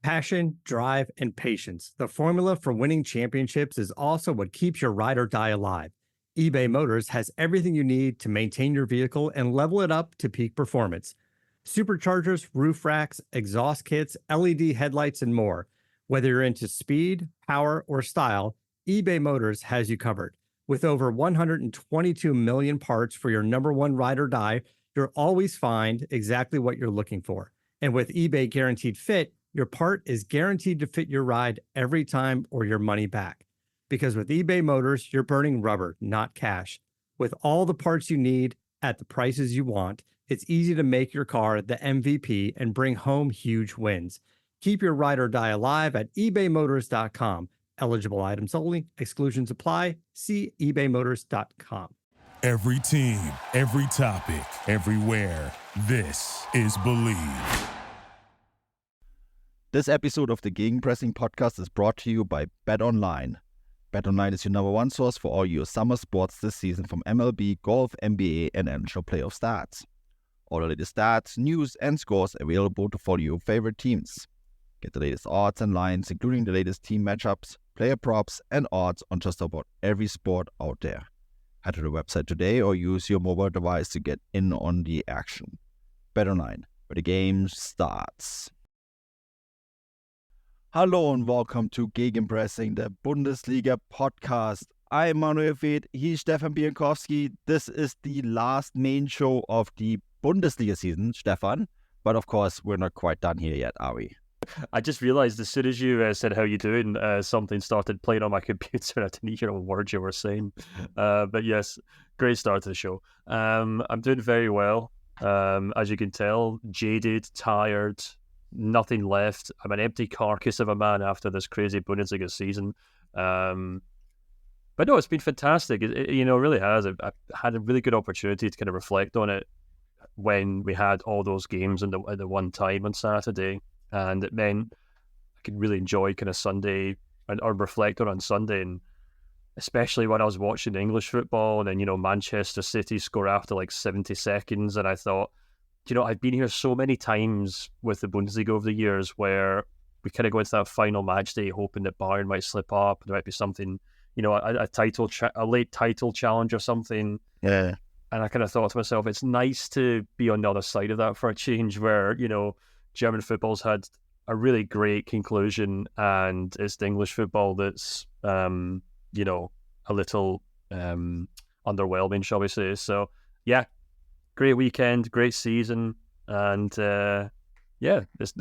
Passion, drive, and patience. The formula for winning championships is also what keeps your ride or die alive. eBay Motors has everything you need to maintain your vehicle and level it up to peak performance. Superchargers, roof racks, exhaust kits, LED headlights, and more. Whether you're into speed, power, or style, eBay Motors has you covered. With over 122 million parts for your number one ride or die, you'll always find exactly what you're looking for. And with eBay Guaranteed Fit, your part is guaranteed to fit your ride every time or your money back. Because with eBay Motors, you're burning rubber, not cash. With all the parts you need at the prices you want, it's easy to make your car the MVP and bring home huge wins. Keep your ride or die alive at ebaymotors.com. Eligible items only. Exclusions apply. See ebaymotors.com. Every team, every topic, everywhere. This is Believe. This episode of the Gegenpressing podcast is brought to you by BetOnline. BetOnline is your number one source for all your summer sports this season, from MLB, golf, NBA, and NHL playoff stats. All the latest stats, news, and scores available to follow your favorite teams. Get the latest odds and lines, including the latest team matchups, player props, and odds on just about every sport out there. Head to the website today or use your mobile device to get in on the action. BetOnline, where the game starts. Hello and welcome to Gegenpressing, the Bundesliga podcast. I'm Manuel Veth, he's Stefan Bienkowski. This is the last main show of the Bundesliga season, Stefan. But of course, we're not quite done here yet, are we? I just realised as soon as you said how you doing, something started playing on my computer. I didn't hear a word you were saying. But yes, great start to the show. I'm doing very well. As you can tell, jaded, tired, nothing left. I'm an empty carcass of a man after this crazy Bundesliga season. But no, it's been fantastic. It really has. I had a really good opportunity to kind of reflect on it when we had all those games at the one time on Saturday. And it meant I could really enjoy kind of Sunday or reflect on Sunday, and especially when I was watching English football and then, Manchester City score after like 70 seconds. And I thought, I've been here so many times with the Bundesliga over the years where we kind of go into that final match day hoping that Bayern might slip up. There might be something, a late title challenge or something. Yeah. And I kind of thought to myself, it's nice to be on the other side of that for a change where, German football's had a really great conclusion, and it's the English football that's, a little underwhelming, shall we say. So, yeah, great weekend, great season, and let's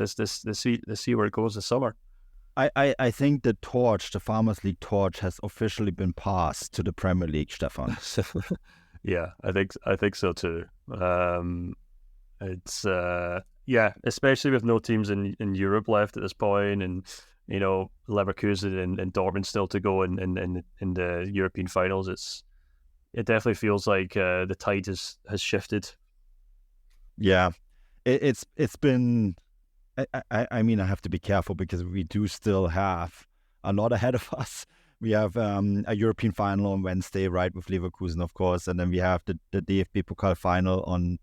see where it goes this summer. I think the Farmers League torch, has officially been passed to the Premier League, Stefan. Yeah, I think so too. It's especially with no teams in Europe left at this point, and Leverkusen and Dortmund still to go in the European finals. It definitely feels like the tide has shifted. Yeah, it's been. I mean, I have to be careful because we do still have a lot ahead of us. We have a European final on Wednesday, right, with Leverkusen, of course, and then we have the DFB Pokal final on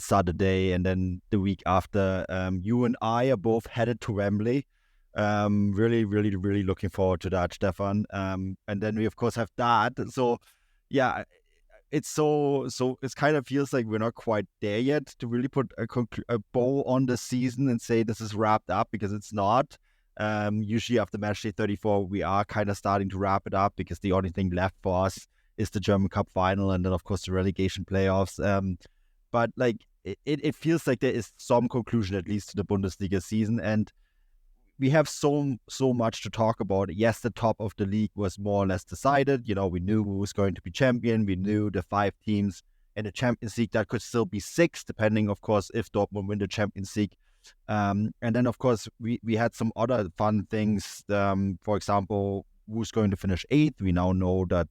Saturday, and then the week after, you and I are both headed to Wembley. Really, really, really looking forward to that, Stefan. And then we of course have that. So, yeah, it kind of feels like we're not quite there yet to really put a bow on the season and say this is wrapped up, because it's not. Usually after matchday 34, we are kind of starting to wrap it up, because the only thing left for us is the German Cup final, and then of course the relegation playoffs. But like it feels like there is some conclusion, at least, to the Bundesliga season, and we have so much to talk about. Yes, the top of the league was more or less decided. We knew who was going to be champion. We knew the 5 teams in the Champions League. That could still be 6, depending, of course, if Dortmund win the Champions League. And then, of course, we had some other fun things. For example, who's going to finish 8th? We now know that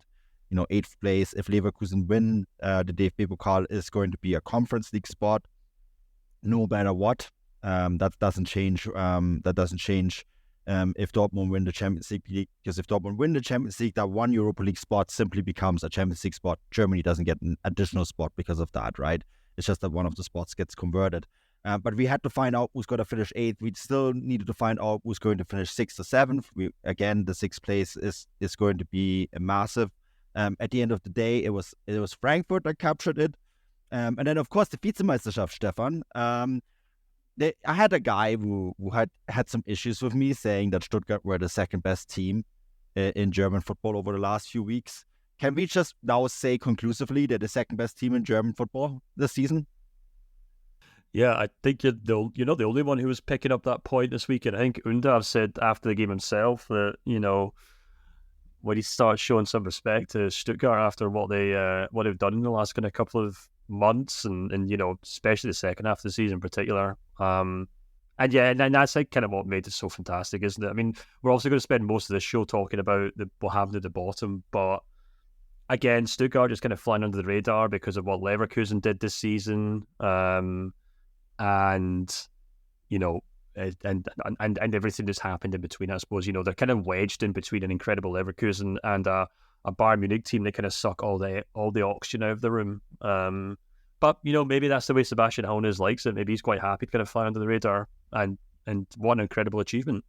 8th place, if Leverkusen win the DFB Pokal, is going to be a Conference League spot, no matter what. That doesn't change. If Dortmund win the Champions League, because if Dortmund win the Champions League, that one Europa League spot simply becomes a Champions League spot. Germany doesn't get an additional spot because of that, right? It's just that one of the spots gets converted. But we had to find out who's going to finish 8th. We still needed to find out who's going to finish 6th or 7th. Again, the 6th place is going to be a massive. At the end of the day, it was Frankfurt that captured it. And then, of course, the Vizemeisterschaft, Stefan. I had a guy who had some issues with me saying that Stuttgart were the second best team in German football over the last few weeks. Can we just now say conclusively they're the second best team in German football this season? Yeah, I think you're the only one who was picking up that point this weekend. I think Undav said after the game himself that, when he starts showing some respect to Stuttgart after what they've done in the last kind of couple of months and especially the second half of the season in particular. And that's like kind of what made it so fantastic, isn't it? I mean, we're also going to spend most of this show talking about what happened at the bottom, but again, Stuttgart just kind of flying under the radar because of what Leverkusen did this season. And everything that's happened in between, I suppose. They're kind of wedged in between an incredible Leverkusen and a Bayern Munich team that kind of suck all the oxygen out of the room. But maybe that's the way Sebastian Hoeneß likes it. Maybe he's quite happy to kind of fly under the radar, and what an incredible achievement.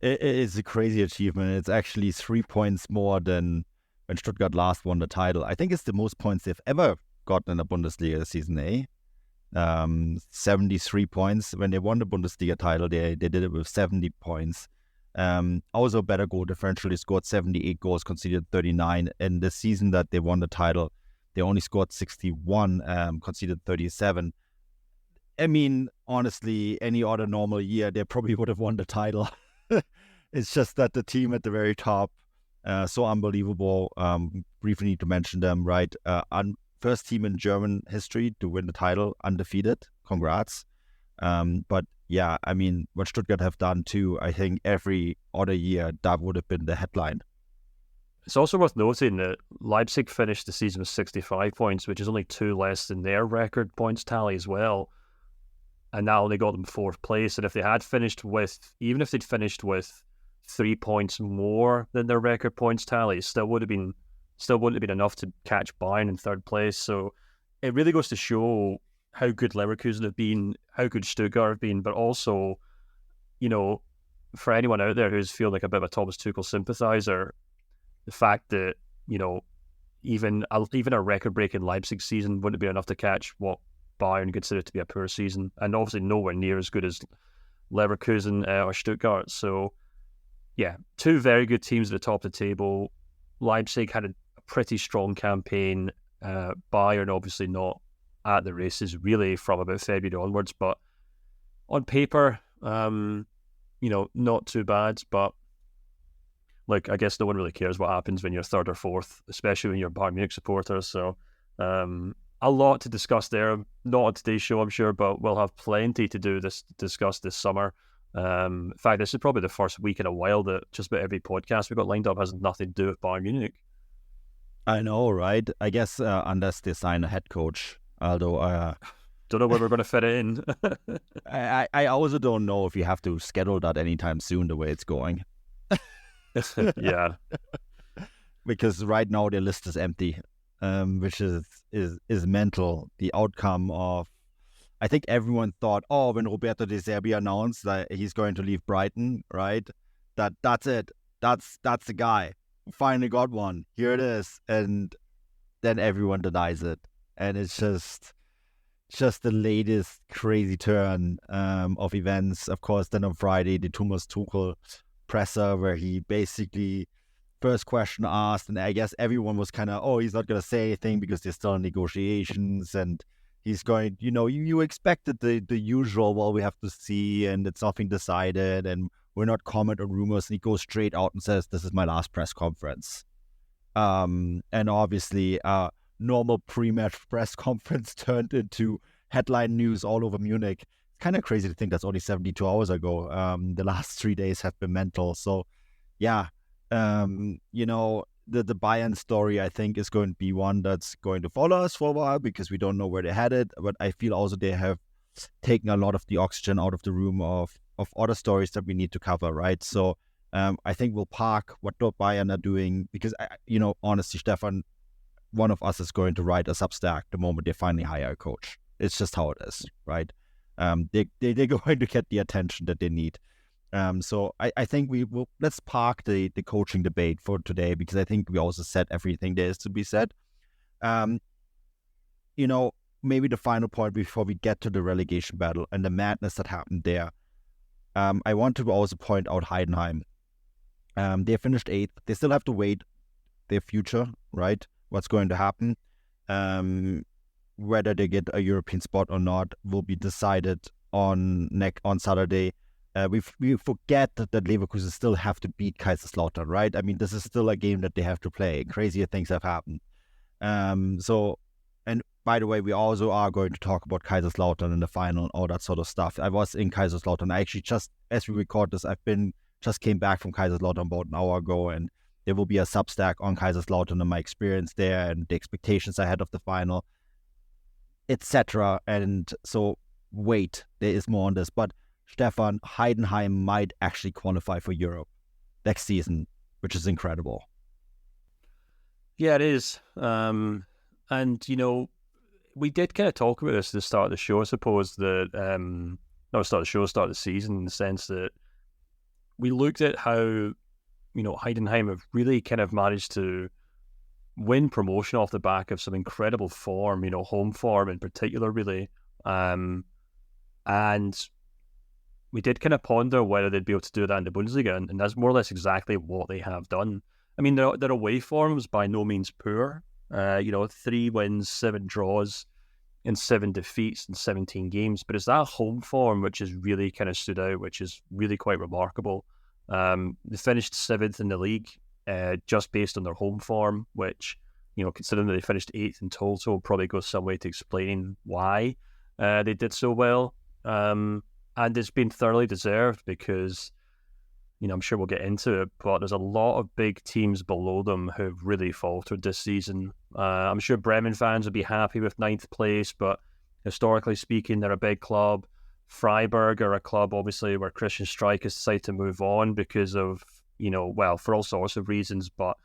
It is a crazy achievement. It's actually 3 points more than when Stuttgart last won the title. I think it's the most points they've ever gotten in the Bundesliga this season, 73 points. When they won the Bundesliga title, they did it with 70 points. Also better goal differential. They scored 78 goals, conceded 39. In the season that they won the title, they only scored 61, conceded 37. I mean, honestly, any other normal year, they probably would have won the title. It's just that the team at the very top, so unbelievable. Briefly need to mention them, right? First team in German history to win the title, undefeated. Congrats. But yeah, I mean, what Stuttgart have done too, I think every other year that would have been the headline. It's also worth noting that Leipzig finished the season with 65 points, which is only 2 less than their record points tally as well. And that only got them 4th place. And if they had finished even if they'd finished with 3 points more than their record points tally, it still wouldn't have been enough to catch Bayern in 3rd place. So it really goes to show how good Leverkusen have been, how good Stuttgart have been, but also, for anyone out there who's feeling like a bit of a Thomas Tuchel sympathizer, the fact that, even a record-breaking Leipzig season wouldn't be enough to catch what Bayern considered to be a poor season, and obviously nowhere near as good as Leverkusen or Stuttgart. So, yeah, 2 very good teams at the top of the table. Leipzig had a pretty strong campaign. Bayern obviously not at the races really from about February onwards, but on paper, not too bad. But I guess no one really cares what happens when you're 3rd or 4th, especially when you're Bayern Munich supporters. So a lot to discuss there. Not on today's show, I'm sure, but we'll have plenty to discuss this summer. In fact, this is probably the first week in a while that just about every podcast we've got lined up has nothing to do with Bayern Munich. I know, right? I guess unless they sign a head coach, although don't know where we're going to fit it in. I also don't know if you have to schedule that anytime soon the way it's going. Yeah, because right now their list is empty, which is mental. The outcome of, I think everyone thought, when Roberto De Zerbi announced that he's going to leave Brighton, right? That's it. That's the guy. Finally got one. Here it is. And then everyone denies it. And it's just the latest crazy turn of events. Of course, then on Friday, the Thomas Tuchel presser where he basically first question asked, and I guess everyone was kind of, he's not going to say anything because they're still in negotiations, and he's going, you expected the usual, well, we have to see, and it's nothing decided, and we're not comment on rumors, and he goes straight out and says, this is my last press conference. And obviously, normal pre-match press conference turned into headline news all over Munich. It's kind of crazy to think that's only 72 hours ago. The last 3 days have been mental. So, yeah, the Bayern story, I think, is going to be one that's going to follow us for a while because we don't know where they're headed. But I feel also they have taken a lot of the oxygen out of the room of other stories that we need to cover, right? So I think we'll park what the Bayern are doing because, honestly, Stefan, one of us is going to write a Substack the moment they finally hire a coach. It's just how it is, right? They're going to get the attention that they need. So I think let's park the coaching debate for today, because I think we also said everything there is to be said. Maybe the final point before we get to the relegation battle and the madness that happened there. I want to also point out Heidenheim. They finished 8th. They still have to wait their future, right? What's going to happen? Whether they get a European spot or not will be decided on Saturday. We forget that Leverkusen still have to beat Kaiserslautern, right? I mean, this is still a game that they have to play. Crazier things have happened. And by the way, we also are going to talk about Kaiserslautern in the final and all that sort of stuff. I was in Kaiserslautern. I actually as we record this, just came back from Kaiserslautern about an hour ago, and there will be a Substack on Kaiserslautern and my experience there and the expectations ahead of the final, etc. And so, wait, there is more on this. But Stefan, Heidenheim might actually qualify for Europe next season, which is incredible. Yeah, it is. And, we did kind of talk about this at the start of the show, I suppose, that, not start of the show, start of the season, in the sense that we looked at how, Heidenheim have really kind of managed to win promotion off the back of some incredible form, home form in particular, really. And we did kind of ponder whether they'd be able to do that in the Bundesliga, and that's more or less exactly what they have done. I mean, their away form was by no means poor. 3 wins, 7 draws, and 7 defeats in 17 games. But it's that home form which has really kind of stood out, which is really quite remarkable. They finished 7th in the league, just based on their home form, which, considering that they finished 8th in total, probably goes some way to explaining why they did so well. And it's been thoroughly deserved because, I'm sure we'll get into it, but there's a lot of big teams below them who've really faltered this season. I'm sure Bremen fans would be happy with 9th place, but historically speaking, they're a big club. Freiburg are a club, obviously, where Christian Streich has decided to move on because of, for all sorts of reasons, but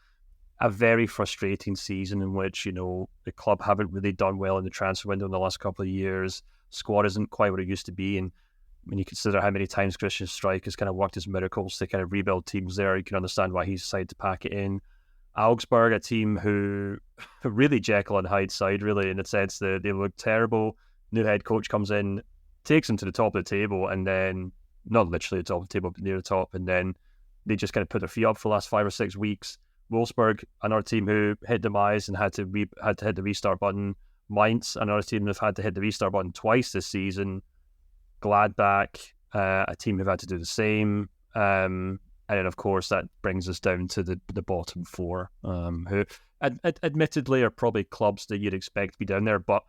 a very frustrating season in which, the club haven't really done well in the transfer window in the last couple of years. Squad isn't quite what it used to be, and when you consider how many times Christian Streich has kind of worked his miracles to kind of rebuild teams there, you can understand why he's decided to pack it in. Augsburg, a team who really Jekyll and Hyde side, really, in the sense that they look terrible. New head coach comes in, takes them to the top of the table, and then, not literally the top of the table, but near the top, and then they just kind of put their feet up for the last 5 or 6 weeks. Wolfsburg, another team who hit demise and had to hit the restart button. Mainz, another team that's had to hit the restart button twice this season. Gladbach, a team who've had to do the same. And then, of course, that brings us down to the bottom 4, who admittedly are probably clubs that you'd expect to be down there. But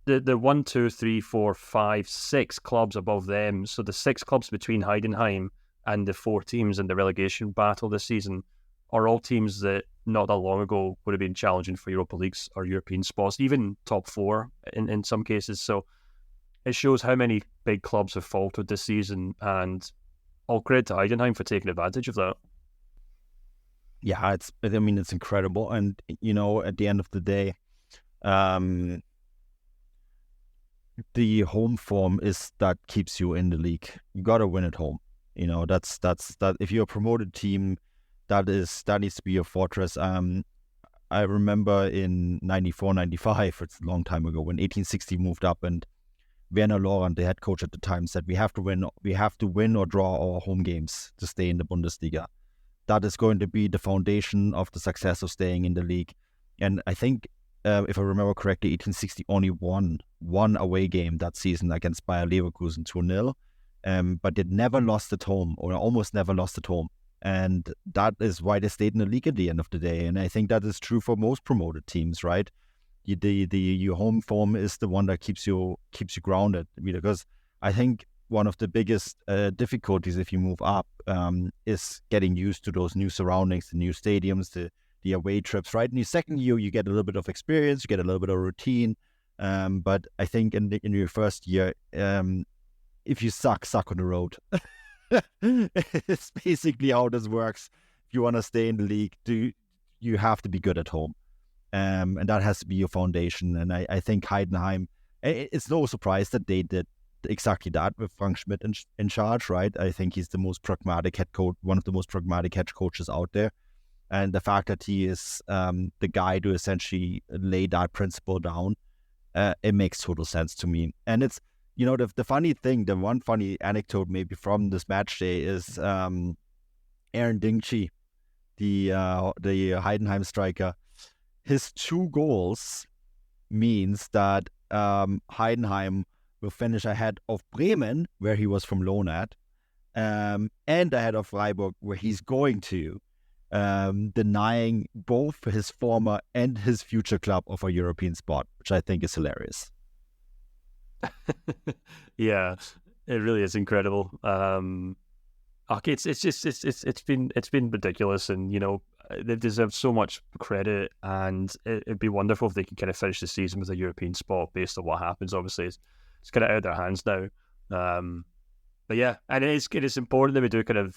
the 1, 2, 3, 4, 5, 6 clubs above them, so the 6 clubs between Heidenheim and the 4 teams in the relegation battle this season, are all teams that not that long ago would have been challenging for Europa Leagues or European spots, even top 4 in some cases. So it shows how many big clubs have faltered this season, and all credit to Heidenheim for taking advantage of that. Yeah, it's incredible. And, at the end of the day, the home form is that keeps you in the league. You got to win at home. That's if you're a promoted team, that needs to be your fortress. I remember in 94, 95, it's a long time ago, when 1860 moved up, and Werner Lorand, the head coach at the time, said we have to win or draw our home games to stay in the Bundesliga. That is going to be the foundation of the success of staying in the league. And I think, if I remember correctly, 1860 only won one away game that season against Bayer Leverkusen 2-0, but they never lost at home, or almost never lost at home. And that is why they stayed in the league at the end of the day. And I think that is true for most promoted teams, right? Your home form is the one that keeps you grounded, because I think one of the biggest difficulties if you move up is getting used to those new surroundings, the new stadiums, the away trips, right? In your second year, you get a little bit of experience, you get a little bit of routine, but I think in your first year, if you suck on the road. It's basically how this works. If you want to stay in the league, you have to be good at home. And that has to be your foundation. And I think Heidenheim, it's no surprise that they did exactly that with Frank Schmidt in charge, right? I think he's the most pragmatic head coach, one of the most pragmatic head coaches out there. And the fact that he is the guy to essentially lay that principle down, it makes total sense to me. And it's, the funny thing, the one funny anecdote maybe from this match day is Aaron Dingchi, the Heidenheim striker. His 2 goals means that Heidenheim will finish ahead of Bremen, where he was from loan at, and ahead of Freiburg, where he's going to, denying both his former and his future club of a European spot, which I think is hilarious. Yeah, it really is incredible. Okay, it's been ridiculous, and they deserve so much credit, and it'd be wonderful if they could kind of finish the season with a European spot based on what happens. Obviously, it's kind of out of their hands now. But yeah, and it is important that we do kind of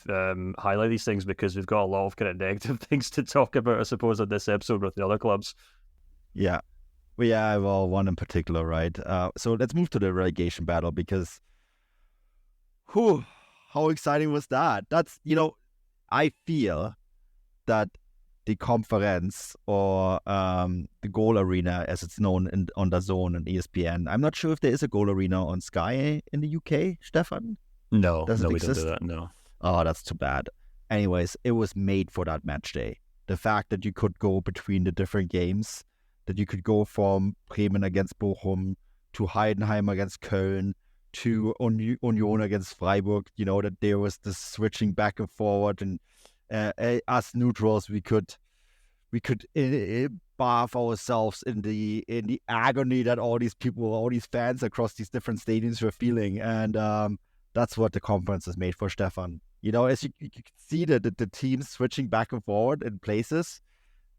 highlight these things, because we've got a lot of kind of negative things to talk about, I suppose, on this episode with the other clubs. Yeah. Well, one in particular, right? So let's move to the relegation battle, because how exciting was that? That's, I feel that the conference, or the goal arena, as it's known on the Zone and ESPN. I'm not sure if there is a goal arena on Sky in the UK, Stefan. No, Does it we exist? don't do that. No. Oh, that's too bad. Anyways, it was made for that match day. The fact that you could go between the different games, that you could go from Bremen against Bochum to Heidenheim against Köln to Union against Freiburg, that there was this switching back and forward, and us neutrals, we could bath ourselves in the agony that all these people, all these fans across these different stadiums were feeling, and that's what the conference is made for, Stefan. As you could see the teams switching back and forward in places,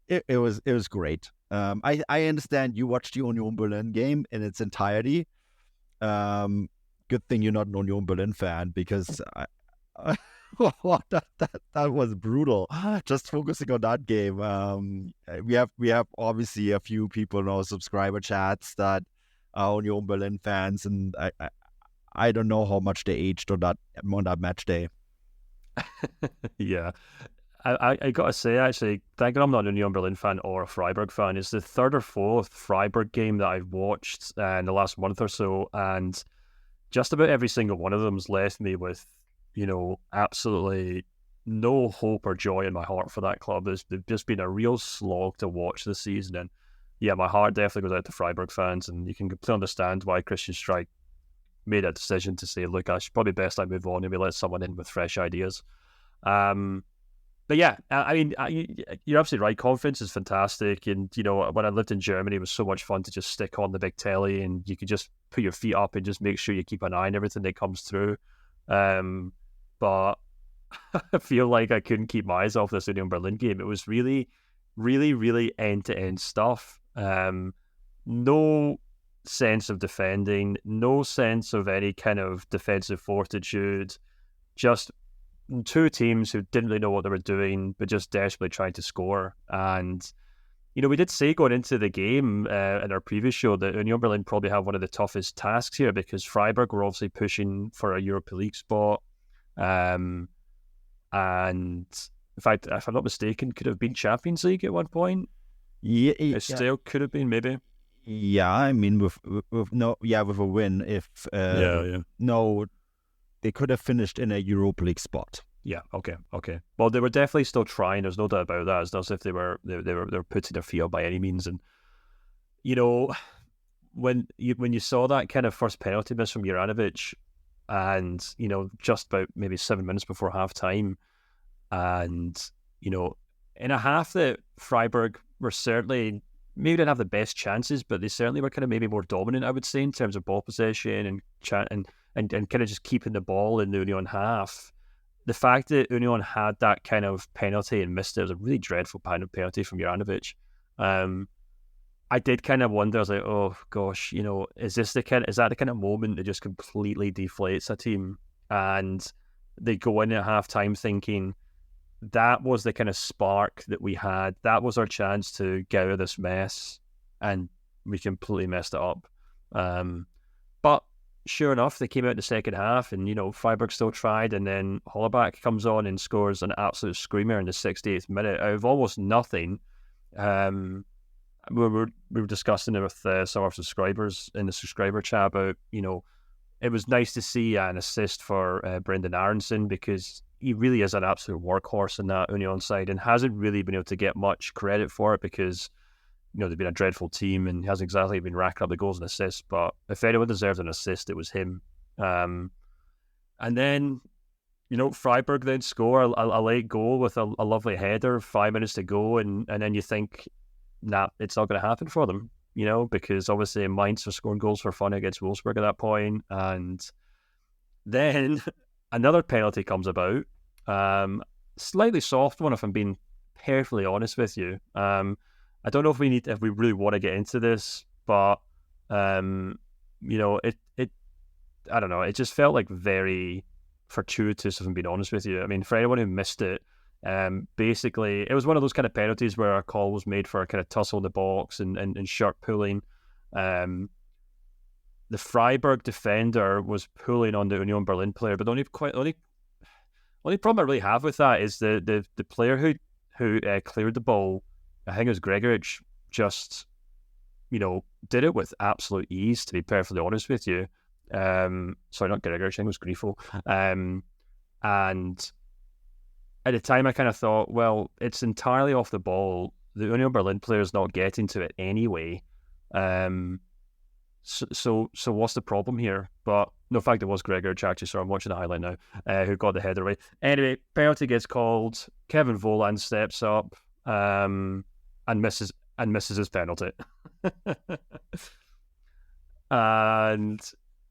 it was great. I understand you watched the Union Berlin game in its entirety. Good thing you're not an Union Berlin fan, because that was brutal. Just focusing on that game. We have obviously a few people in our subscriber chats that are Union Berlin fans, and I don't know how much they aged on that match day. Yeah. I gotta say, actually, thank God I'm not a Union Berlin fan or a Freiburg fan. It's the third or fourth Freiburg game that I've watched in the last month or so, and just about every single one of them's left me with, absolutely no hope or joy in my heart for that club. They've just been a real slog to watch this season, and yeah, my heart definitely goes out to Freiburg fans, and you can completely understand why Christian Streich made a decision to say, look, I should probably best I move on and we let someone in with fresh ideas. But yeah, I mean, you're absolutely right. Conference is fantastic. And, when I lived in Germany, it was so much fun to just stick on the big telly and you could just put your feet up and just make sure you keep an eye on everything that comes through. But I feel like I couldn't keep my eyes off this Union Berlin game. It was really, really, really end-to-end stuff. No sense of defending, no sense of any kind of defensive fortitude, just two teams who didn't really know what they were doing, but just desperately trying to score. And, we did say going into the game in our previous show that Union Berlin probably have one of the toughest tasks here, because Freiburg were obviously pushing for a Europa League spot. And in fact, if I'm not mistaken, could have been Champions League at one point. Yeah, it still could have been, maybe. Yeah, I mean, with a win, if no, they could have finished in a Europa League spot. Yeah, okay. Well, they were definitely still trying. There's no doubt about that. It's not as if they were putting their feet up by any means. And when you saw that kind of first penalty miss from Juranovic, and just about maybe 7 minutes before half time, and in a half that Freiburg were certainly maybe didn't have the best chances, but they certainly were kind of maybe more dominant, I would say, in terms of ball possession and kind of just keeping the ball in the Union half. The fact that Union had that kind of penalty and missed it was a really dreadful penalty from Juranovic. I did kind of wonder, I was like, oh gosh, is that the kind of moment that just completely deflates a team, and they go in at halftime thinking that was the kind of spark that we had, that was our chance to get out of this mess, and we completely messed it up. But sure enough, they came out in the second half, and Freiburg still tried, and then Hollerbach comes on and scores an absolute screamer in the 68th minute out of almost nothing. We were discussing it with some of our subscribers in the subscriber chat about, it was nice to see an assist for Brendan Aronson, because he really is an absolute workhorse in that Union side and hasn't really been able to get much credit for it because, they've been a dreadful team and he hasn't exactly been racking up the goals and assists. But if anyone deserved an assist, it was him. And then, Freiburg then score a late goal with a lovely header, 5 minutes to go. And then you think, nah, it's not going to happen for them, because obviously Mainz were scoring goals for fun against Wolfsburg at that point. And then another penalty comes about, slightly soft one, if I'm being perfectly honest with you. I don't know if we really want to get into this, but it I don't know. It just felt like very fortuitous, if I'm being honest with you. I mean, for anyone who missed it, basically it was one of those kind of penalties where a call was made for a kind of tussle in the box and shirt pulling. The Freiburg defender was pulling on the Union Berlin player, but the only problem I really have with that is the player who cleared the ball, I think it was Gregoritsch, just did it with absolute ease, to be perfectly honest with you. Sorry, not Gregoritsch, I think it was Grifo. And at the time I kind of thought, well, it's entirely off the ball. The Union Berlin player is not getting to it anyway. So what's the problem here? But no, in fact, it was Gregoritsch, actually, so I'm watching the highlight now, who got the header away. Anyway, penalty gets called. Kevin Volland steps up and misses his penalty. And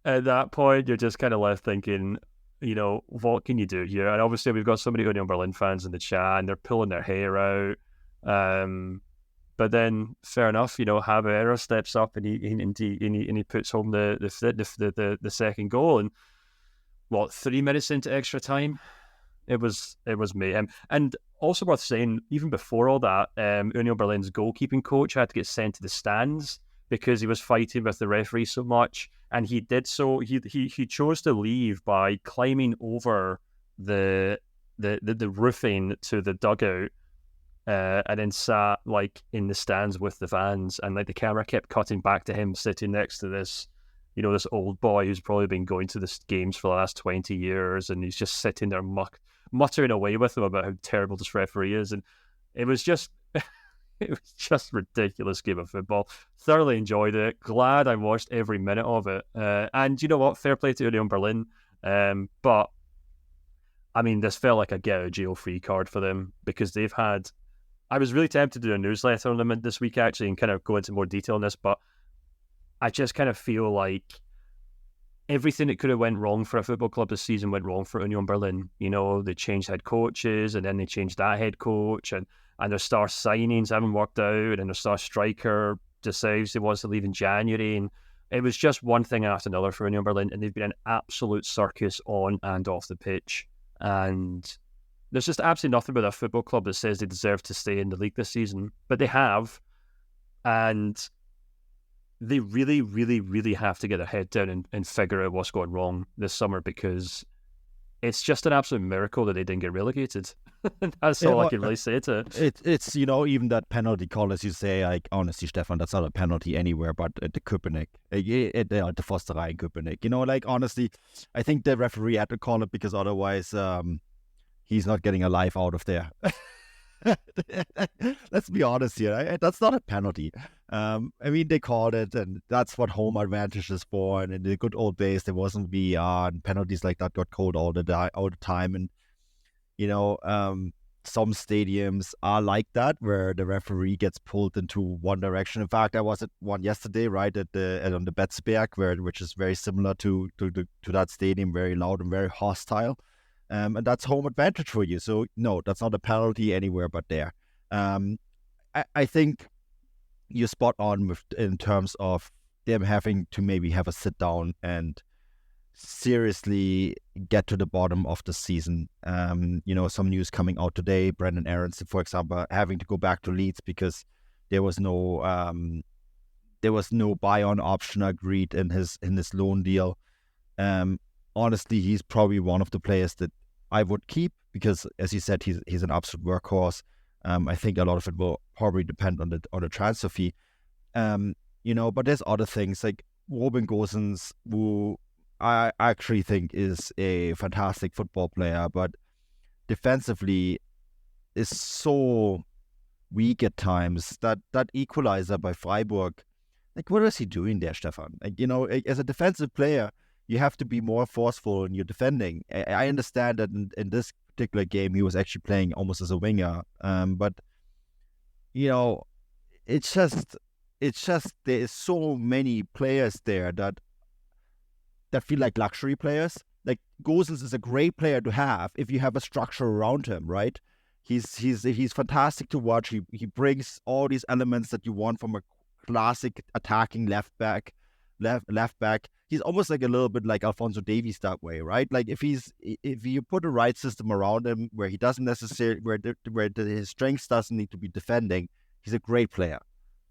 at that point, you're just kind of left thinking, what can you do here? And obviously, we've got so many Union Berlin fans in the chat, and they're pulling their hair out. But then, fair enough, Haber steps up and he puts home the second goal. And 3 minutes into extra time, it was mayhem. And also worth saying, even before all that, Union Berlin's goalkeeping coach had to get sent to the stands because he was fighting with the referee so much, and he did so. He chose to leave by climbing over the roofing to the dugout. And then sat in the stands with the fans, and the camera kept cutting back to him sitting next to this, this old boy who's probably been going to the games for the last 20 years, and he's just sitting there muttering away with him about how terrible this referee is. And it was just ridiculous game of football. Thoroughly enjoyed it. Glad I watched every minute of it. And you know what? Fair play to Union Berlin. But I mean, this felt like a get out of jail free card for them, because they've had. I was really tempted to do a newsletter on them this week, actually, and kind of go into more detail on this, but I just kind of feel like everything that could have went wrong for a football club this season went wrong for Union Berlin. They changed head coaches, and then they changed that head coach, and their star signings haven't worked out, and their star striker decides he wants to leave in January, and it was just one thing after another for Union Berlin, and they've been an absolute circus on and off the pitch. And there's just absolutely nothing about a football club that says they deserve to stay in the league this season, but they have, and they really, really, really have to get their head down and figure out what's going wrong this summer, because it's just an absolute miracle that they didn't get relegated. That's all I can really say to it. It's even that penalty call, as you say, honestly, Stefan, that's not a penalty anywhere but at the Köpenick, at the Forsterei in Köpenick. Honestly, I think the referee had to call it, because otherwise he's not getting a life out of there. Let's be honest here. That's not a penalty. They called it, and that's what home advantage is for. And in the good old days, there wasn't VAR, and penalties like that got called all the time. And some stadiums are like that, where the referee gets pulled into one direction. In fact, I was at one yesterday, right on the Betzberg, which is very similar to that stadium, very loud and very hostile. And that's home advantage for you. So no, that's not a penalty anywhere but there. I think you're spot on in terms of them having to maybe have a sit down and seriously get to the bottom of the season. Some news coming out today, Brendan Aronson, for example, having to go back to Leeds because there was no buy-on option agreed in his loan deal. Honestly, he's probably one of the players that I would keep because, as you said, he's an absolute workhorse. I think a lot of it will probably depend on the transfer fee. But there's other things like Robin Gosens, who I actually think is a fantastic football player, but defensively is so weak at times. That equalizer by Freiburg, like, what is he doing there, Stefan? Like, as a defensive player, you have to be more forceful in your defending. I understand that in this particular game, he was actually playing almost as a winger. But it's just there is so many players there that feel like luxury players. Like, Gosens is a great player to have if you have a structure around him, right? He's fantastic to watch. He brings all these elements that you want from a classic attacking left back. He's almost like a little bit like Alphonso Davies that way, right? Like, if you put the right system around him where he doesn't necessarily his strengths doesn't need to be defending, he's a great player.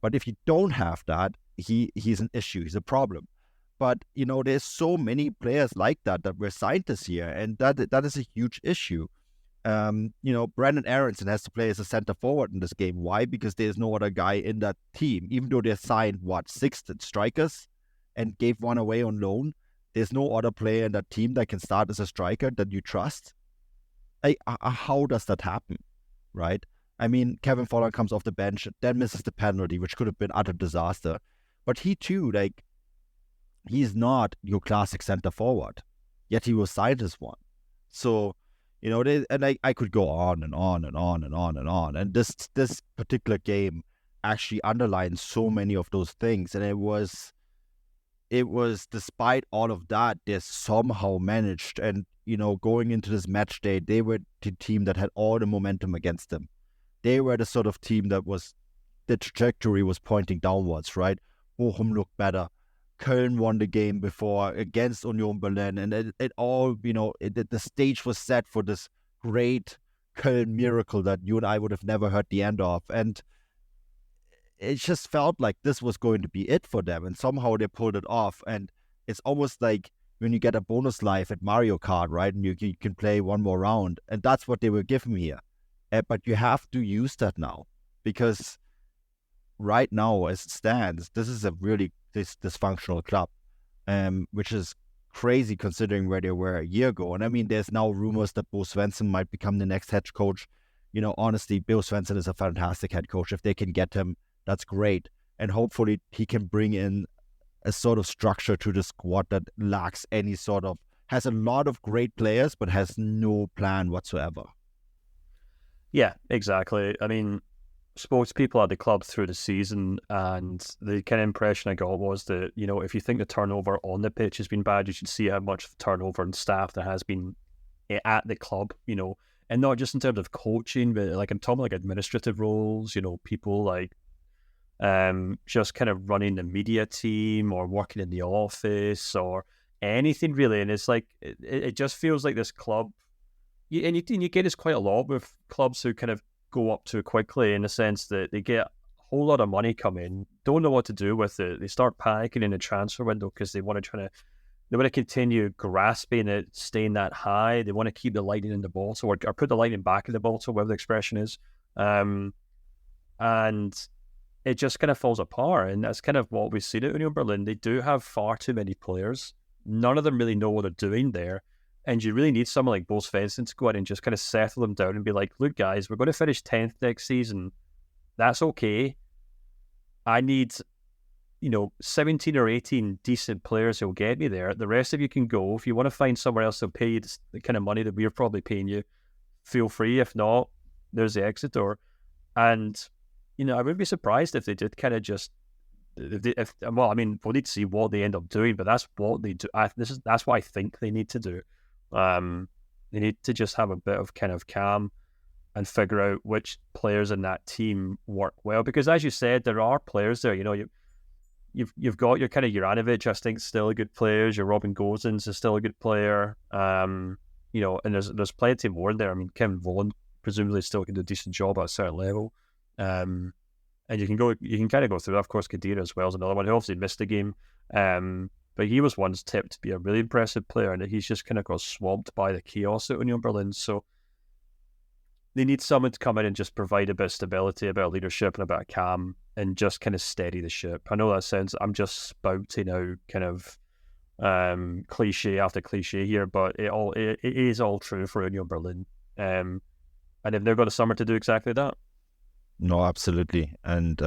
But if you don't have that, he's an issue. He's a problem. But there's so many players like that were signed this year, and that is a huge issue. Brandon Aronson has to play as a center forward in this game. Why? Because there's no other guy in that team. Even though they signed 6 strikers and gave one away on loan, there's no other player in that team that can start as a striker that you trust. How does that happen, right? I mean, Kevin Volland comes off the bench, then misses the penalty, which could have been utter disaster. But he too, like, he's not your classic center forward, yet he was signed as one. So, I could go on and on and on and on and on. And this particular game actually underlines so many of those things. And it was despite all of that, they somehow managed. And, going into this match day, they were the team that had all the momentum against them. They were the sort of team that the trajectory was pointing downwards, right? Bochum looked better. Köln won the game before against Union Berlin, and it all, the stage was set for this great Köln miracle that you and I would have never heard the end of. And it just felt like this was going to be it for them, and somehow they pulled it off. And it's almost like when you get a bonus life at Mario Kart, right? And you can play one more round, and that's what they were giving me here. But you have to use that now, because right now, as it stands, this is a really dysfunctional club, which is crazy considering where they were a year ago. And I mean, there's now rumors that Bo Svensson might become the next head coach. Honestly, Bo Svensson is a fantastic head coach. If they can get him, that's great. And hopefully he can bring in a sort of structure to the squad that lacks has a lot of great players, but has no plan whatsoever. Yeah, exactly. I mean, sports people at the club through the season, and the kind of impression I got was that, if you think the turnover on the pitch has been bad, you should see how much turnover and staff there has been at the club, and not just in terms of coaching, but like I'm talking like administrative roles, people like just kind of running the media team or working in the office or anything really. And it's like, it just feels like this club, and you get this quite a lot with clubs who kind of go up too quickly, in the sense that they get a whole lot of money come in, don't know what to do with it. They start panicking in the transfer window because they want to continue grasping it, staying that high. They want to keep the lightning in the bottle, or put the lightning back in the bottle, whatever the expression is. And it just kind of falls apart. And that's kind of what we've seen at Union Berlin. They do have far too many players. None of them really know what they're doing there. And you really need someone like Bo Svensson to go out and just kind of settle them down and be like, look, guys, we're going to finish 10th next season. That's okay. I need, 17 or 18 decent players who'll get me there. The rest of you can go. If you want to find somewhere else to pay you the kind of money that we're probably paying you, feel free. If not, there's the exit door. And, I would be surprised if they did kind of just, we'll need to see what they end up doing, but that's what they do. That's what I think they need to do. They need to just have a bit of kind of calm and figure out which players in that team work well. Because as you said, there are players there. You've got your kind of Juranovic, I think, still a good player. Your Robin Gosens is still a good player. And there's plenty more there. I mean, Kevin Volland presumably still can do a decent job at a certain level. And you can kind of go through that. Of course, Khedira as well is another one who obviously missed the game. but he was once tipped to be a really impressive player, and he's just kind of got swamped by the chaos at Union Berlin. So they need someone to come in and just provide a bit of stability, a bit of leadership, and a bit of calm, and just kind of steady the ship. I know that sounds, I'm just spouting out kind of cliche after cliche here, but it is all true for Union Berlin. And they've got a summer to do exactly that. No, absolutely. And,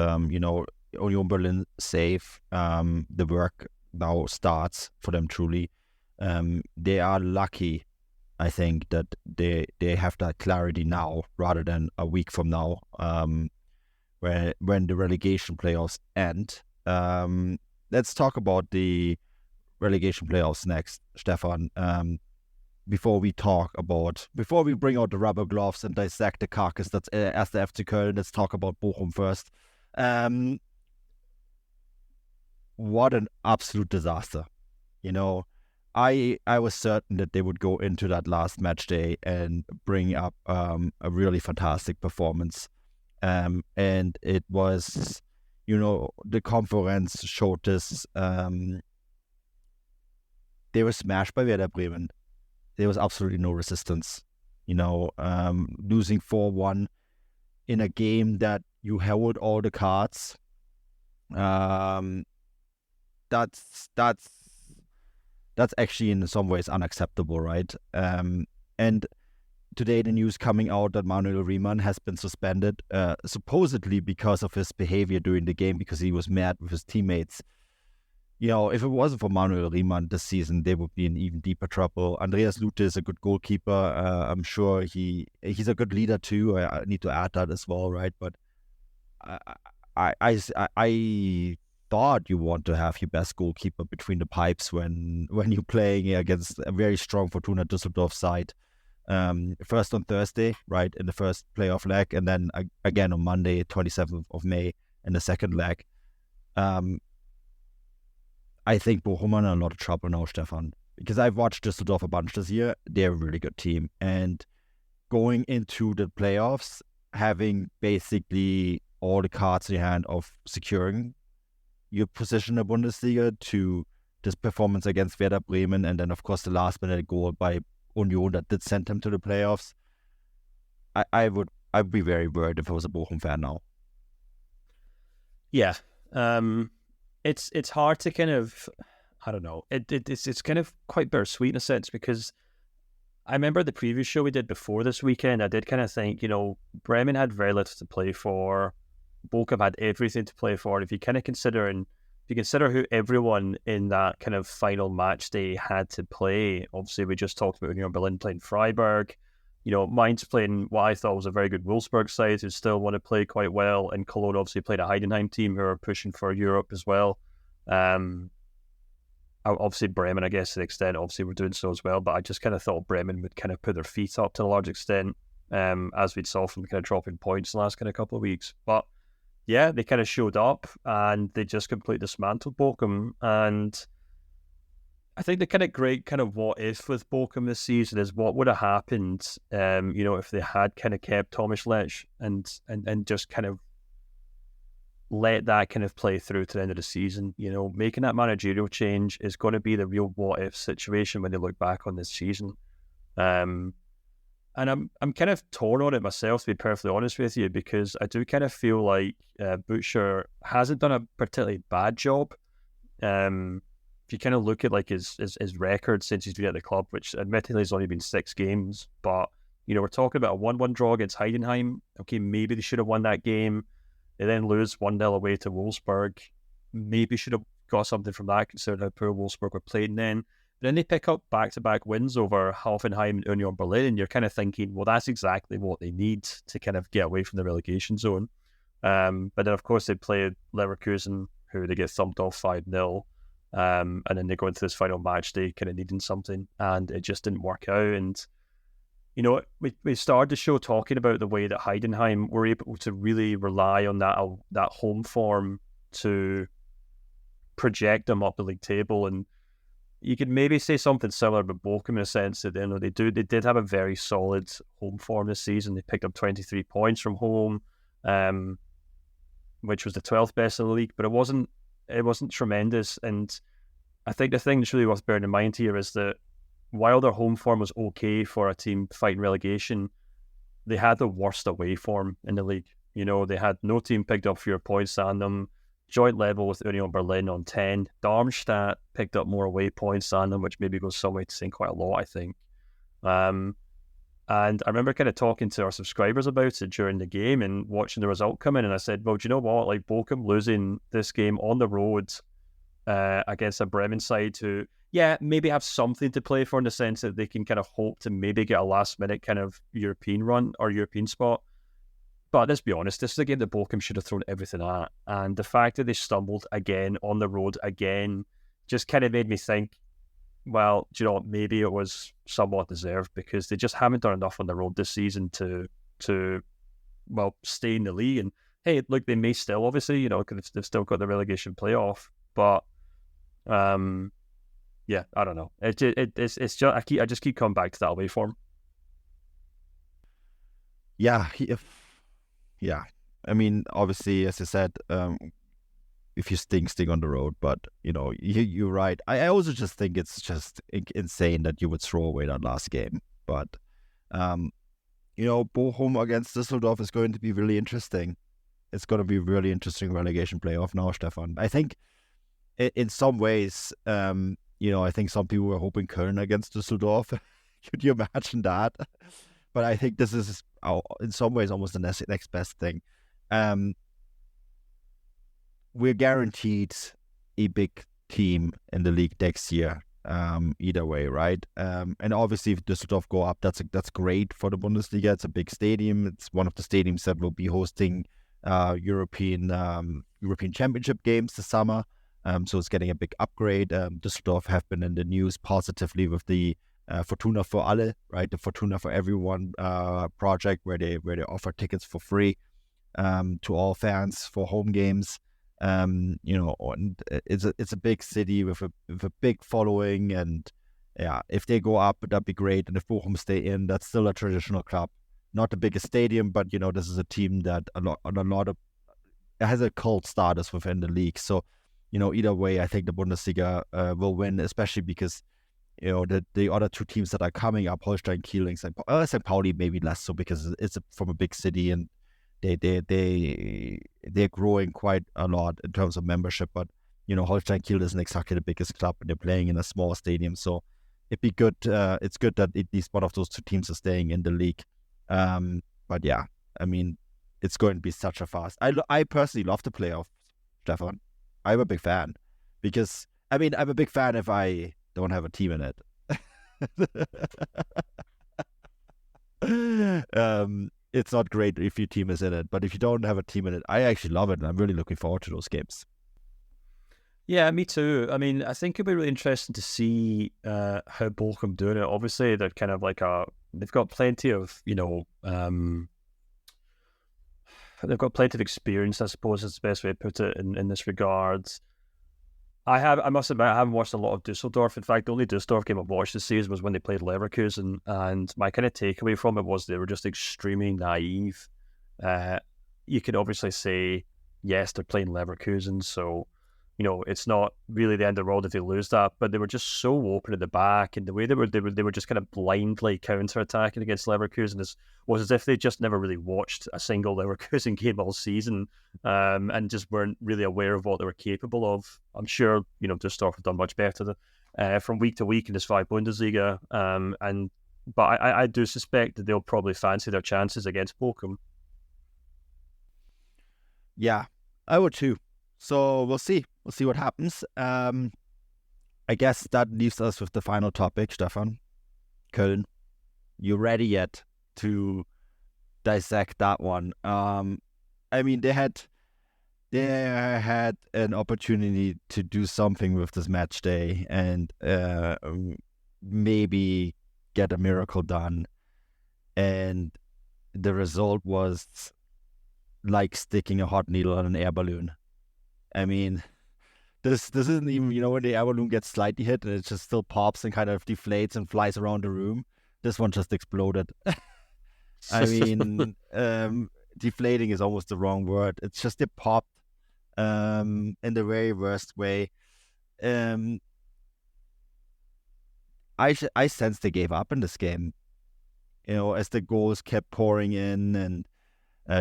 Union Berlin safe. The work now starts for them truly. They are lucky, I think, that they have that clarity now rather than a week from now, when the relegation playoffs end. Let's talk about the relegation playoffs next, Stefan. Before we bring out the rubber gloves and dissect the carcass that's as the FC Köln, let's talk about Bochum first. What an absolute disaster. I was certain that they would go into that last match day and bring up a really fantastic performance. And it was, the conference showed this. They were smashed by Werder Bremen. There was absolutely no resistance. Losing 4-1 in a game that you held all the cards. That's actually in some ways unacceptable, right? And today the news coming out that Manuel Riemann has been suspended, supposedly because of his behavior during the game, because he was mad with his teammates. If it wasn't for Manuel Riemann this season, they would be in even deeper trouble. Andreas Lute is a good goalkeeper. I'm sure he's a good leader too. I need to add that as well, right? But I thought you want to have your best goalkeeper between the pipes when you're playing against a very strong Fortuna Düsseldorf side. First on Thursday, right, in the first playoff leg, and then again on Monday, 27th of May, in the second leg. I think Bochum are in a lot of trouble now, Stefan, because I've watched Düsseldorf a bunch this year. They're a really good team. And going into the playoffs, having basically all the cards in your hand of securing your position in the Bundesliga to this performance against Werder Bremen, and then, of course, the last-minute goal by Union that did send them to the playoffs, I'd be very worried if I was a Bochum fan now. Yeah. It's hard to kind of, I don't know, it's kind of quite bittersweet in a sense, because I remember the previous show we did before this weekend, I did kind of think, Bremen had very little to play for, Bochum had everything to play for. If you consider who everyone in that kind of final match day had to play, obviously we just talked about Union Berlin playing Freiburg, Mainz playing what I thought was a very good Wolfsburg side who still want to play quite well, and Cologne obviously played a Heidenheim team who are pushing for Europe as well. Obviously Bremen, I guess to the extent, obviously we're doing so as well, but I just kind of thought Bremen would kind of put their feet up to a large extent, as we'd saw from kind of dropping points the last kind of couple of weeks. But yeah, they kind of showed up and they just completely dismantled Bochum. And I think the kind of great kind of what if with Bochum this season is what would have happened, if they had kind of kept Thomas Lech and just kind of let that kind of play through to the end of the season. Making that managerial change is going to be the real what if situation when they look back on this season. And I'm kind of torn on it myself, to be perfectly honest with you, because I do kind of feel like Butcher hasn't done a particularly bad job. If you kind of look at like his record since he's been at the club, which admittedly has only been 6 games, but we're talking about a 1-1 draw against Heidenheim. Okay, maybe they should have won that game. They then lose 1-0 away to Wolfsburg. Maybe should have got something from that, considering how poor Wolfsburg were playing then. But then they pick up back-to-back wins over Heidenheim and Union Berlin, and you're kind of thinking, well, that's exactly what they need to kind of get away from the relegation zone. But then, of course, they play Leverkusen, who they get thumped off 5-0. And then they go into this final match day kind of needing something, and it just didn't work out. And we started the show talking about the way that Heidenheim were able to really rely on that home form to project them up the league table, and you could maybe say something similar about Bochum in a sense that they did have a very solid home form this season. They picked up 23 points from home, which was the 12th best in the league, but it wasn't tremendous. And I think the thing that's really worth bearing in mind here is that while their home form was okay for a team fighting relegation, they had the worst away form in the league. They had no team picked up fewer points than them. Joint level with Union Berlin on 10. Darmstadt picked up more away points than them, which maybe goes some way to saying quite a lot, I think. And I remember kind of talking to our subscribers about it during the game and watching the result come in, and I said, well, do you know what? Like, Bochum losing this game on the road against a Bremen side who, maybe have something to play for in the sense that they can kind of hope to maybe get a last-minute kind of European run or European spot. But let's be honest, this is a game that Bochum should have thrown everything at. And the fact that they stumbled again on the road again just kind of made me think, well, do you know what, maybe it was somewhat deserved because they just haven't done enough on the road this season to stay in the league. And hey, look, they may still, obviously, because they've still got the relegation playoff. But I don't know. It's just I just keep coming back to that away form. Yeah. I mean, obviously, as I said, if you sting on the road, but you're right. I also just think it's just insane that you would throw away that last game. But Bochum against Düsseldorf is going to be really interesting. It's going to be a really interesting relegation playoff now, Stefan. I think in some ways, I think some people were hoping Köln against Düsseldorf. Could you imagine that? But I think this is, in some ways, almost the next best thing. We're guaranteed a big team in the league next year, either way, right? And obviously, if Düsseldorf go up, that's great for the Bundesliga. It's a big stadium. It's one of the stadiums that will be hosting European Championship games this summer. So it's getting a big upgrade. Düsseldorf have been in the news positively with the Fortuna für alle, right? The Fortuna for Everyone project where they offer tickets for free to all fans for home games. And it's a big city with a big following, and if they go up, that'd be great. And if Bochum stay in, that's still a traditional club, not the biggest stadium, but this is a team that it has a cult status within the league. So either way, I think the Bundesliga will win, especially because the other two teams that are coming up, Holstein Kiel and St. Pauli, maybe less so because it's from a big city and they're growing quite a lot in terms of membership. But Holstein Kiel isn't exactly the biggest club, and they're playing in a small stadium, so it'd be good. It's good that at least one of those two teams are staying in the league. But yeah, I mean, it's going to be such a fast. I personally love the playoffs, Stefan. I'm a big fan because I'm a big fan if I don't have a team in it. It's not great if your team is in it, but if you don't have a team in it, I actually love it, and I'm really looking forward to those games. Yeah, me too. I mean, I think it'll be really interesting to see how Bochum doing it. Obviously, they're kind of like they've got plenty of, they've got plenty of experience, I suppose is the best way to put it in this regard. I must admit, I haven't watched a lot of Düsseldorf. In fact, the only Düsseldorf game I've watched this season was when they played Leverkusen, and my kind of takeaway from it was they were just extremely naive. You could obviously say, yes, they're playing Leverkusen, so it's not really the end of the world if they lose that, but they were just so open at the back, and the way they were just kind of blindly counter-attacking against Leverkusen was as if they just never really watched a single Leverkusen game all season, and just weren't really aware of what they were capable of. I'm sure Düsseldorf have done much better from week to week in this 5 Bundesliga, but I do suspect that they'll probably fancy their chances against Bochum. Yeah, I would too. So we'll see. We'll see what happens. I guess that leaves us with the final topic, Stefan. Köln. You ready yet to dissect that one? I mean, they had an opportunity to do something with this match day and maybe get a miracle done. And the result was like sticking a hot needle on an air balloon. I mean, this isn't even, when the air balloon gets slightly hit and it just still pops and kind of deflates and flies around the room. This one just exploded. I mean, deflating is almost the wrong word. It's just it popped in the very worst way. I sense they gave up in this game. As the goals kept pouring in, and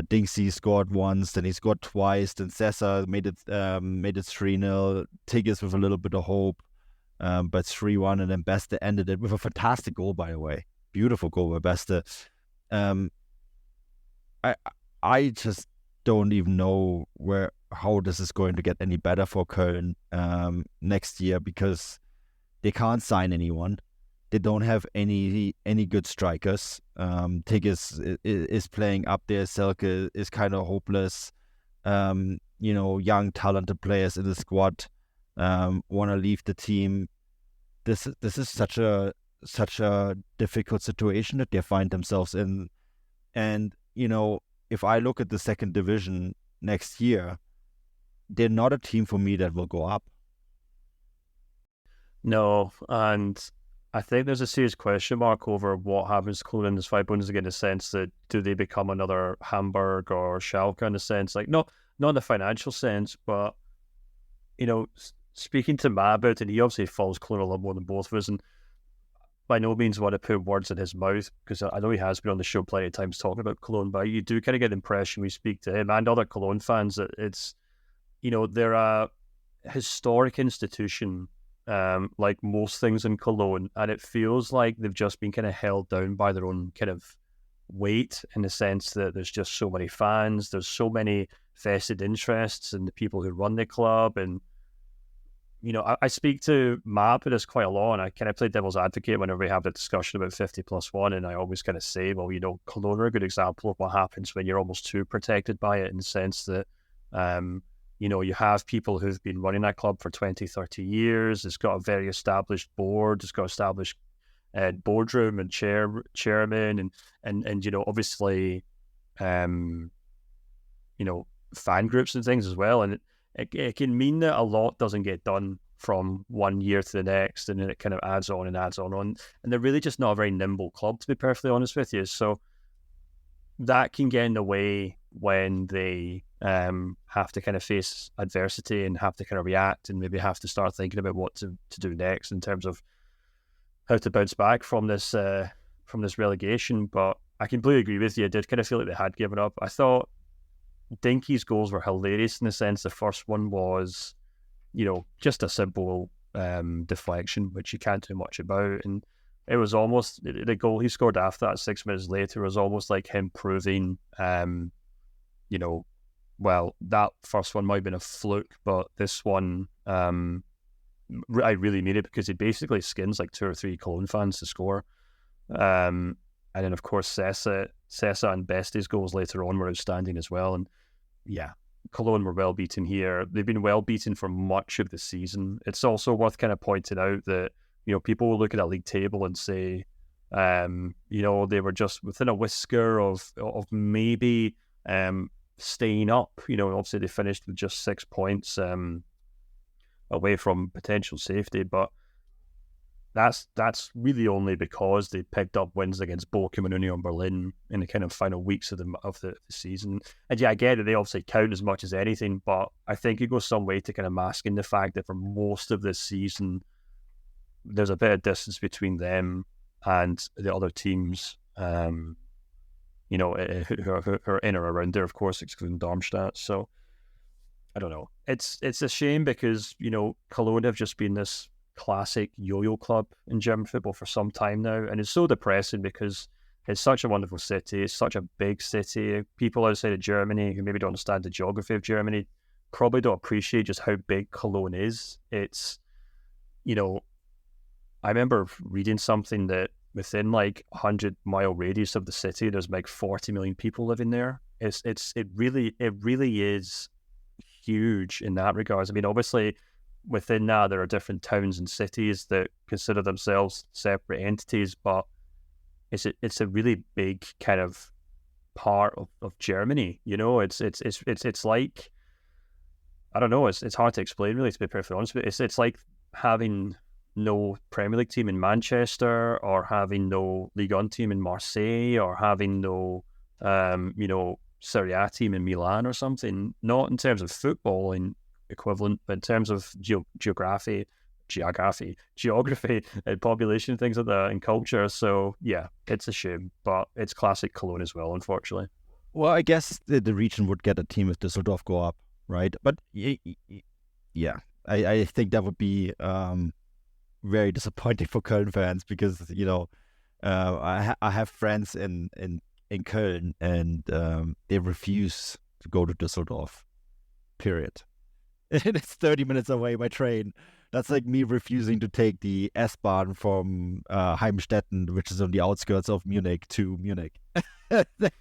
Dingsy scored once, then he scored twice, then Sessa made it 3-0. Tigges with a little bit of hope, but 3-1, and then Beste ended it with a fantastic goal, by the way. Beautiful goal by Beste. I just don't even know how this is going to get any better for Köln next year, because they can't sign anyone. They don't have any good strikers. Tigges is playing up there. Selke is kind of hopeless. Young talented players in the squad want to leave the team. This is such a difficult situation that they find themselves in. And if I look at the second division next year, they're not a team for me that will go up. No, and I think there's a serious question mark over what happens to Cologne in this fight Bundesliga, in the sense that do they become another Hamburg or Schalke, in the sense, like, not in the financial sense, but speaking to Matt about it, he obviously follows Cologne a lot more than both of us, and by no means want to put words in his mouth, because I know he has been on the show plenty of times talking about Cologne, but you do kind of get the impression we speak to him and other Cologne fans that it's, they're a historic institution, like most things in Cologne, and it feels like they've just been kind of held down by their own kind of weight, in the sense that there's just so many fans, there's so many vested interests in the people who run the club, and I speak to Matt about this quite a lot, and I kind of play devil's advocate whenever we have the discussion about 50+1, and I always kind of say, well, Cologne are a good example of what happens when you're almost too protected by it, in the sense that, you have people who've been running that club for 20, 30 years. It's got a very established board. It's got established boardroom and chairman, and obviously, fan groups and things as well, and it can mean that a lot doesn't get done from one year to the next, and then it kind of adds on, and they're really just not a very nimble club, to be perfectly honest with you. So that can get in the way when they have to kind of face adversity and have to kind of react, and maybe have to start thinking about what to do next in terms of how to bounce back from this relegation. But I completely agree with you. I did kind of feel like they had given up. I thought Dinky's goals were hilarious, in the sense the first one was, just a simple deflection, which you can't do much about, and it was almost, the goal he scored after that 6 minutes later was almost like him proving, well, that first one might have been a fluke, but this one, I really mean it, because he basically skins like 2 or 3 Cologne fans to score. And then, of course, Sessa and Beste's goals later on were outstanding as well. And yeah, Cologne were well beaten here. They've been well beaten for much of the season. It's also worth kind of pointing out that, people will look at a league table and say, they were just within a whisker of maybe staying up. Obviously they finished with just 6 points away from potential safety, but that's really only because they picked up wins against Bochum and Union Berlin in the kind of final weeks of the season. And yeah, I get it, they obviously count as much as anything, but I think it goes some way to kind of masking the fact that for most of this season, there's a bit of distance between them and the other teams, who are in or around there, of course, excluding Darmstadt. So I don't know. It's a shame, because Cologne have just been this classic yo-yo club in German football for some time now, and it's so depressing because it's such a wonderful city. It's such a big city. People outside of Germany who maybe don't understand the geography of Germany probably don't appreciate just how big Cologne is. It's, I remember reading something that within like 100-mile radius of the city, there's like 40 million people living there. It really is huge in that regards. I mean, obviously within that there are different towns and cities that consider themselves separate entities, but it's a really big kind of part of Germany. It's like, I don't know, it's hard to explain really, to be perfectly honest, but it's like having no Premier League team in Manchester, or having no Ligue 1 team in Marseille, or having no Serie A team in Milan or something. Not in terms of football in equivalent, but in terms of geography, geography and population, things like that, and culture. So yeah, it's a shame, but it's classic Cologne as well, unfortunately. Well, I guess the region would get a team if Düsseldorf go up, right? But yeah, I think that would be very disappointing for Köln fans because, I have friends in Köln and they refuse to go to Düsseldorf, period. And it's 30 minutes away by train. That's like me refusing to take the S-Bahn from Heimstetten, which is on the outskirts of Munich, to Munich.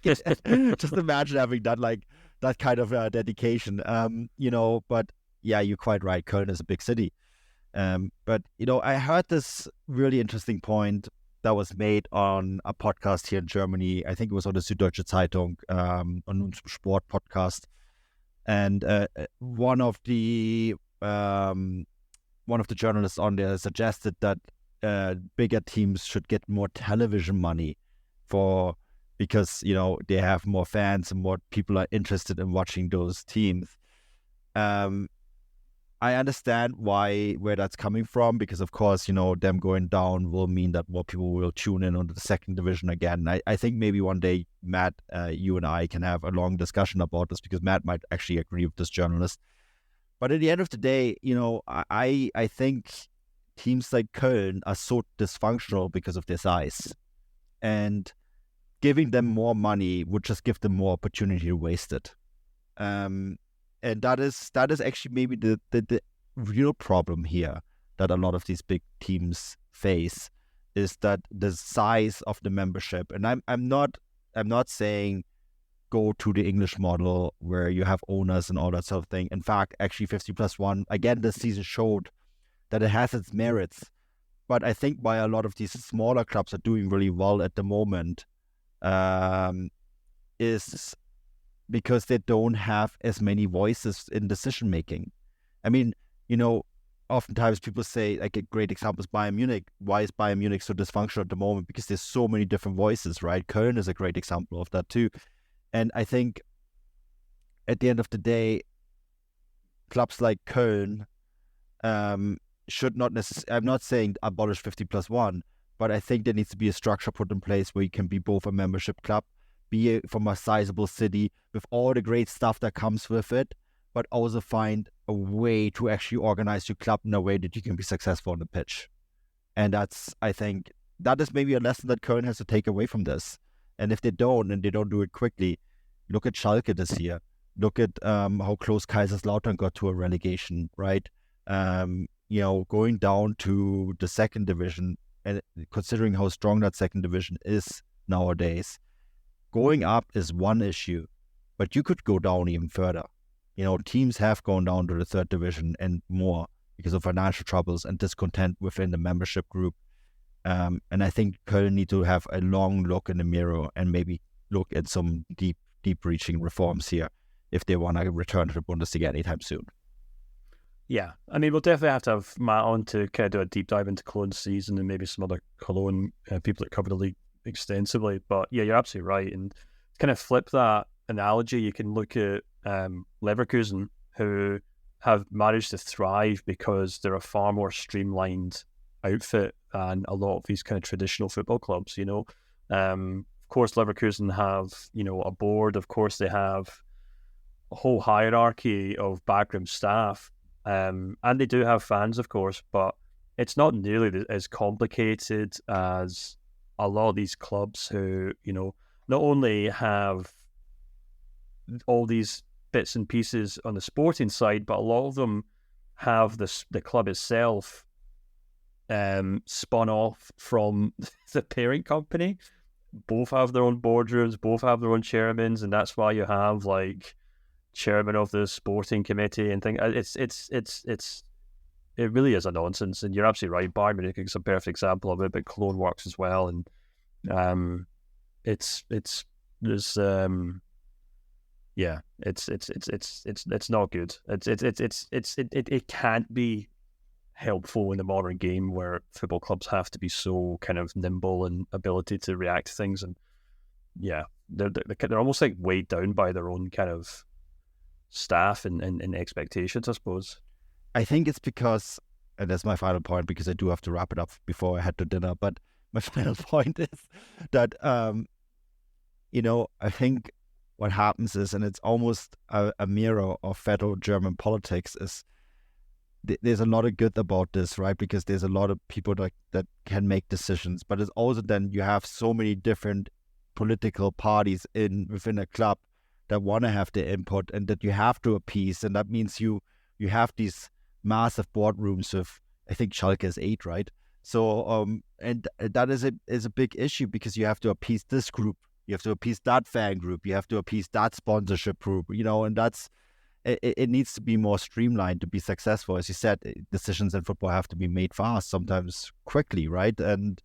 Just imagine having done like that kind of dedication, but yeah, you're quite right. Köln is a big city. But, I heard this really interesting point that was made on a podcast here in Germany. I think it was on the Süddeutsche Zeitung, on unserem Sport podcast. And one of the journalists on there suggested that bigger teams should get more television money because they have more fans and more people are interested in watching those teams. I understand where that's coming from because, of course, them going down will mean that more people will tune in on the second division again. I think maybe one day, Matt, you and I can have a long discussion about this because Matt might actually agree with this journalist. But at the end of the day, I think teams like Köln are so dysfunctional because of their size. And giving them more money would just give them more opportunity to waste it. And that is actually maybe the real problem here that a lot of these big teams face is that the size of the membership. And I'm not saying go to the English model where you have owners and all that sort of thing. In fact, actually 50+1 again this season showed that it has its merits. But I think why a lot of these smaller clubs are doing really well at the moment is because they don't have as many voices in decision making. I mean, oftentimes people say, like, a great example is Bayern Munich. Why is Bayern Munich so dysfunctional at the moment? Because there's so many different voices, right? Köln is a great example of that too. And I think at the end of the day, clubs like Köln should not necessarily, I'm not saying abolish 50+1, but I think there needs to be a structure put in place where you can be both a membership club, be from a sizable city with all the great stuff that comes with it, but also find a way to actually organize your club in a way that you can be successful on the pitch. And I think that is maybe a lesson that Köln has to take away from this. And if they don't, and they don't do it quickly, look at Schalke this year. Look at how close Kaiserslautern got to a relegation, right? Going down to the second division, and considering how strong that second division is nowadays, going up is one issue, but you could go down even further. Teams have gone down to the third division and more because of financial troubles and discontent within the membership group. And I think Köln need to have a long look in the mirror and maybe look at some deep-reaching reforms here if they want to return to the Bundesliga anytime soon. Yeah, I mean, we'll definitely have to have Matt on to kind of do a deep dive into Cologne's season and maybe some other Cologne people that cover the league extensively. But yeah, you're absolutely right. And to kind of flip that analogy, you can look at Leverkusen, who have managed to thrive because they're a far more streamlined outfit than a lot of these kind of traditional football clubs. Of course, Leverkusen have a board. Of course, they have a whole hierarchy of backroom staff, and they do have fans, of course, but it's not nearly as complicated as a lot of these clubs who, not only have all these bits and pieces on the sporting side, but a lot of them have the club itself spun off from the parent company. Both have their own boardrooms, both have their own chairmen, and that's why you have like chairman of the sporting committee and things. It really is a nonsense, and you're absolutely right. Bayern Munich is a perfect example of it, but Cologne works as well, and it's not good. It can't be helpful in the modern game where football clubs have to be so kind of nimble and ability to react to things, and they're almost like weighed down by their own kind of staff and expectations, I suppose. I think it's because and that's my final point because I do have to wrap it up before I head to dinner. But my final point is that, I think what happens is, and it's almost a mirror of federal German politics, is there's a lot of good about this, right? Because there's a lot of people that can make decisions, but it's also then you have so many different political parties within a club that want to have their input and that you have to appease, and that means you have these massive boardrooms with, I think Schalke is 8, right? So and that is a big issue because you have to appease this group, you have to appease that fan group, you have to appease that sponsorship group, and that's it needs to be more streamlined to be successful. As you said, decisions in football have to be made fast, sometimes quickly, right? And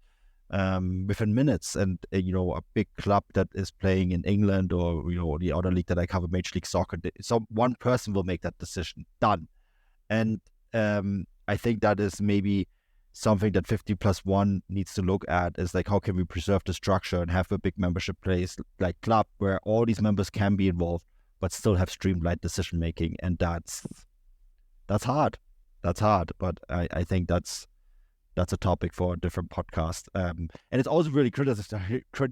within minutes. And a big club that is playing in England or the other league that I cover, Major League Soccer, one person will make that decision. Done. And I think that is maybe something that 50+1 needs to look at, is like, how can we preserve the structure and have a big membership place like club where all these members can be involved but still have streamlined decision making. And that's hard. That's hard. But I think that's a topic for a different podcast. And it's also really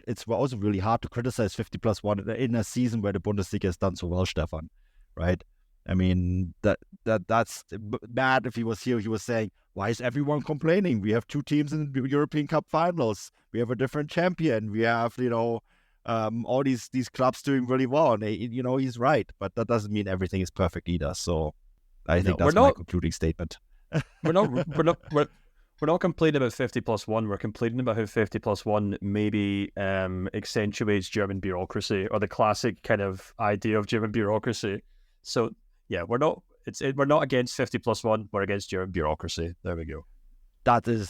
it's also really hard to criticize 50+1 in a season where the Bundesliga has done so well, Stefan, right? I mean, that's bad. If he was here, he was saying, why is everyone complaining? We have 2 teams in the European Cup finals. We have a different champion. We have, all these clubs doing really well. And, he's right. But that doesn't mean everything is perfect either. So I think that's my concluding statement. We're not complaining about 50+1. We're complaining about how 50+1 maybe accentuates German bureaucracy, or the classic kind of idea of German bureaucracy. So yeah, we're not against 50+1. We're against German bureaucracy. There we go. That is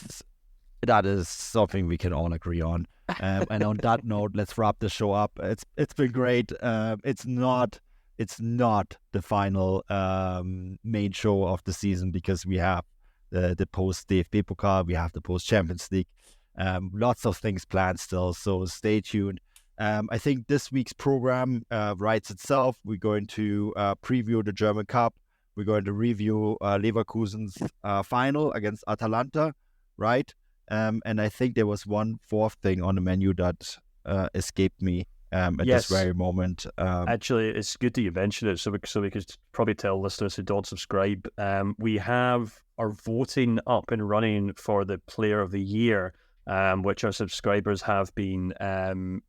something we can all agree on. And on that note, let's wrap the show up. It's been great. It's not the final main show of the season because we have the post DFB Pokal, we have the post Champions League, lots of things planned still. So stay tuned. I think this week's program writes itself. We're going to preview the German Cup. We're going to review Leverkusen's final against Atalanta, right? And I think there was one fourth thing on the menu that escaped me at this very moment. Actually, it's good that you mentioned it, so we could probably tell listeners who don't subscribe. We have our voting up and running for the Player of the Year, which our subscribers have been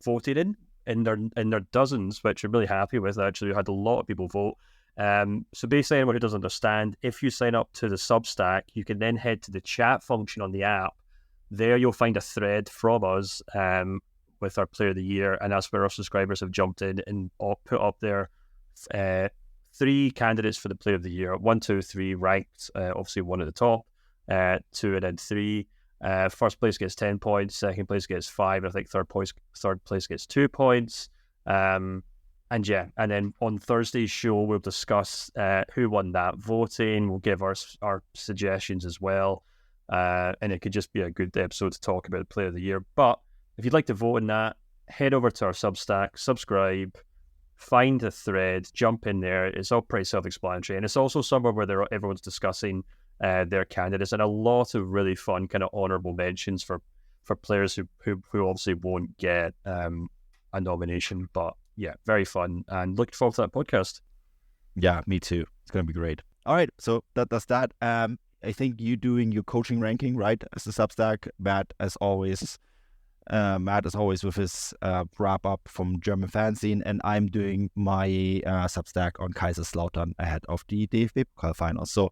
voted in their dozens, which I'm really happy with. Actually, we had a lot of people vote. So basically, anyone who doesn't understand, if you sign up to the Substack, you can then head to the chat function on the app. There you'll find a thread from us with our Player of the Year, and that's where our subscribers have jumped in and put up their 3 candidates for the Player of the Year. 1, 2, 3 ranked, obviously 1 at the top, 2 and then 3. First place gets 10 points, second place gets 5, and I think third place gets 2 points. And then on Thursday's show, we'll discuss who won that voting. We'll give our suggestions as well. And it could just be a good episode to talk about the Player of the Year. But if you'd like to vote in that, head over to our Substack, subscribe, find the thread, jump in there. It's all pretty self-explanatory. And it's also somewhere where everyone's discussing their candidates, and a lot of really fun kind of honourable mentions for players who obviously won't get a nomination. But yeah, very fun, and looking forward to that podcast. Yeah, me too. It's going to be great. All right, so that's that. I think you doing your coaching ranking, right, as the Substack. Matt, as always with his wrap-up from German Fanzine, and I'm doing my Substack on Kaiserslautern ahead of the DFB Pokal final. So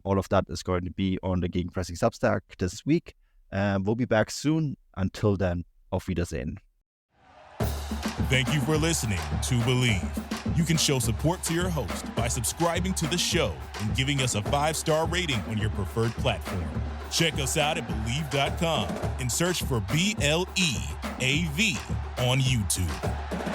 all of that is going to be on the Gegenpressing Substack this week. We'll be back soon. Until then, auf Wiedersehen. Thank you for listening to Believe. You can show support to your host by subscribing to the show and giving us a 5-star rating on your preferred platform. Check us out at Believe.com and search for BLEAV on YouTube.